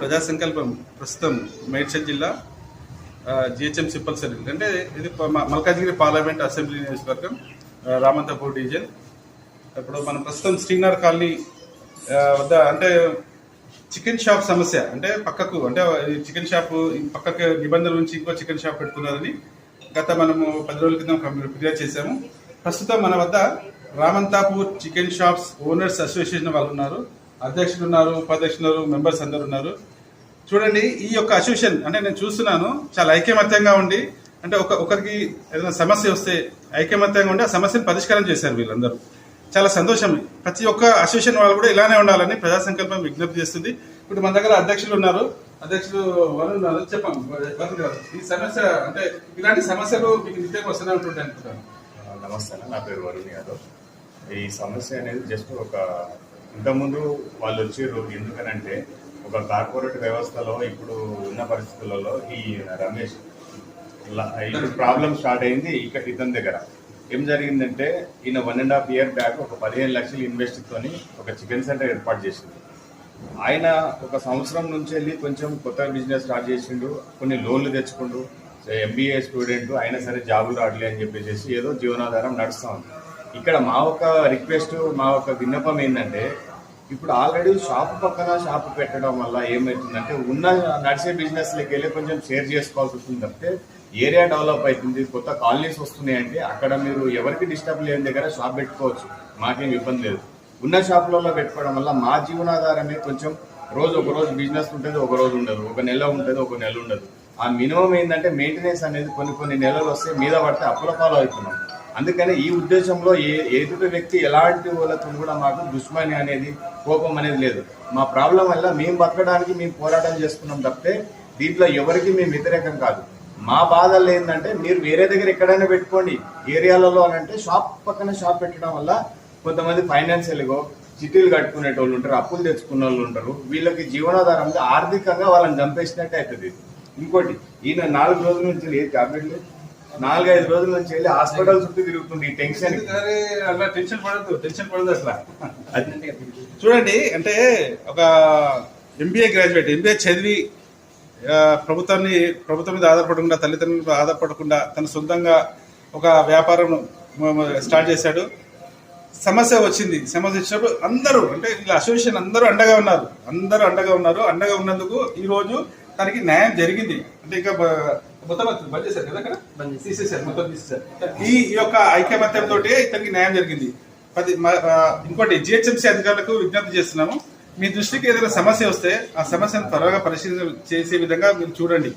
ప్రజా సంకల్పం ప్రస్తుతం మేడ్చల్ జిల్లా జిహెచ్ఎం సిప్పల్ సర్కిల్ అంటే ఇది మల్కాజ్గిరి పార్లమెంట్ అసెంబ్లీ నియోజకవర్గం రామంతపూర్ డివిజన్. ఇప్పుడు మనం ప్రస్తుతం శ్రీనగర్ కాలనీ వద్ద అంటే చికెన్ షాప్ సమస్య అంటే పక్కకు అంటే చికెన్ షాప్ పక్కకు నిబంధనల నుంచి ఇంకో చికెన్ షాప్ పెడుతున్నారని మనము 10 రోజుల క్రితం ఫిర్యాదు చేశాము. ప్రస్తుతం మన వద్ద Ramanthapur chicken shops owners association వాళ్ళు ఉన్నారు, అధ్యక్షులు ఉన్నారు, ఉపాధ్యక్షులు ఉన్నారు, మెంబర్స్ అందరు ఉన్నారు. చూడండి, ఈ యొక్క అసోసియేషన్ అంటే నేను చూస్తున్నాను చాలా ఐకమత్యంగా ఉండి అంటే ఒకరికి ఏదైనా సమస్య వస్తే ఐకమత్యంగా ఉండి ఆ సమస్యను పరిష్కారం చేశారు వీళ్ళందరూ. చాలా సంతోషం. ప్రతి ఒక్క అసోసియేషన్ వాళ్ళు కూడా ఇలానే ఉండాలని ప్రజా సంకల్పం విజ్ఞప్తి చేస్తుంది. ఇప్పుడు మన దగ్గర అధ్యక్షులు ఉన్నారు, అధ్యక్షులు వాళ్ళు ఉన్నారు. చెప్పండి, ఈ సమస్య అంటే ఇలాంటి సమస్యలు మీకు నిత్యం వస్తూనే ఉంటుంటాయి అనుకుంటాను. నమస్తే, నా పేరు వరుణ్ యాదవ్. ఈ సమస్య అనేది జస్ట్ ఇంతకుముందు వాళ్ళు వచ్చారు. ఎందుకనంటే ఒక కార్పొరేట్ వ్యవస్థలో ఇప్పుడు ఉన్న పరిస్థితులలో ఈ రమేష్ ప్రాబ్లం స్టార్ట్ అయింది ఇతని దగ్గర. ఏం జరిగిందంటే ఈయన 1.5 year బ్యాక్ ఒక 15 లక్షలు ఇన్వెస్ట్ తోని ఒక చికెన్ సెంటర్ ఏర్పాటు చేసింది. ఆయన ఒక సంవత్సరం నుంచి వెళ్ళి కొంచెం కొత్త బిజినెస్ స్టార్ట్ చేసిండు, కొన్ని లోన్లు తెచ్చుకుంటూ MBA స్టూడెంట్ అయినా సరే జాబులు రావట్లే అని చెప్పేసి ఏదో జీవనాధారం నడుస్తూ ఉంది. ఇక్కడ మా ఒక రిక్వెస్ట్, మా ఒక విన్నపం ఏంటంటే ఇప్పుడు ఆల్రెడీ షాప్ పక్కన షాప్ పెట్టడం వల్ల ఏమవుతుందంటే ఉన్న నడిచే బిజినెస్లకి వెళ్ళి కొంచెం షేర్ చేసుకోవాల్సి వస్తుంది. తప్పితే ఏరియా డెవలప్ అవుతుంది, కొత్త కాలనీస్ వస్తున్నాయి అంటే అక్కడ మీరు ఎవరికి డిస్టర్బ్ లేని దగ్గర షాప్ పెట్టుకోవచ్చు, మాకేం ఇబ్బంది లేదు. ఉన్న షాపులలో పెట్టుకోవడం వల్ల మా జీవనాధారమే కొంచెం ఒక రోజు బిజినెస్ ఉంటుంది, ఒక రోజు ఉండదు, ఒక నెల ఉంటుంది, ఒక నెల ఉండదు. ఆ మినిమం ఏంటంటే మెయింటెనెన్స్ అనేది కొన్ని నెలలు వస్తే మీద పడితే అప్పుల పాలు అవుతున్నాం. అందుకని ఈ ఉద్దేశంలో ఎదుటి వ్యక్తి ఎలాంటి వాళ్ళతో కూడా మాకు దుష్మని అనేది, కోపం అనేది లేదు. మా ప్రాబ్లం వల్ల మేము బతకడానికి మేము పోరాటం చేసుకున్నాం తప్పితే దీంట్లో ఎవరికి మేము వ్యతిరేకం కాదు. మా బాధలు ఏంటంటే మీరు వేరే దగ్గర ఎక్కడైనా పెట్టుకోండి ఏరియాలలో అని అంటే షాప్ పక్కన షాప్ పెట్టడం వల్ల కొంతమంది ఫైనాన్షియల్గా చిట్టీలు కట్టుకునేటోళ్ళు ఉంటారు, అప్పులు తెచ్చుకునే వాళ్ళు ఉంటారు. వీళ్ళకి జీవనాధారంగా ఆర్థికంగా వాళ్ళని చంపేసినట్టే అవుతుంది. ఇంకోటి, ఈయన 4 రోజుల నుంచి లేదు ట్యాబ్లెట్లు, 4-5 రోజుల నుంచి వెళ్ళి హాస్పిటల్ చుట్టూ తిరుగుతుంది. టెన్షన్ పడదు అసలు. చూడండి, అంటే ఒక MBA గ్రాడ్యుయేట్, MBA చదివి ప్రభుత్వం మీద ఆధారపడకుండా, తల్లిదండ్రుల మీద ఆధారపడకుండా తన సొంతంగా ఒక వ్యాపారం స్టార్ట్ చేశాడు. సమస్య వచ్చినప్పుడు అందరూ అంటే ఇలా అసోసియేషన్ అందరూ అండగా ఉన్నారు. అండగా ఉన్నందుకు ఈ రోజు తనకి న్యాయం జరిగింది. అంటే ఇంకా మొత్తం బంద్ చేశారు కదా, అక్కడ మొత్తం తీసేశారు. ఈ యొక్క ఐకమత్యంతో ఇతనికి న్యాయం జరిగింది. ఇంకోటి, GHMC అధికారులకు విజ్ఞప్తి చేస్తున్నాము, మీ దృష్టికి ఏదైనా సమస్య వస్తే ఆ సమస్యను త్వరగా పరిశీలన చేసే విధంగా మీరు చూడండి.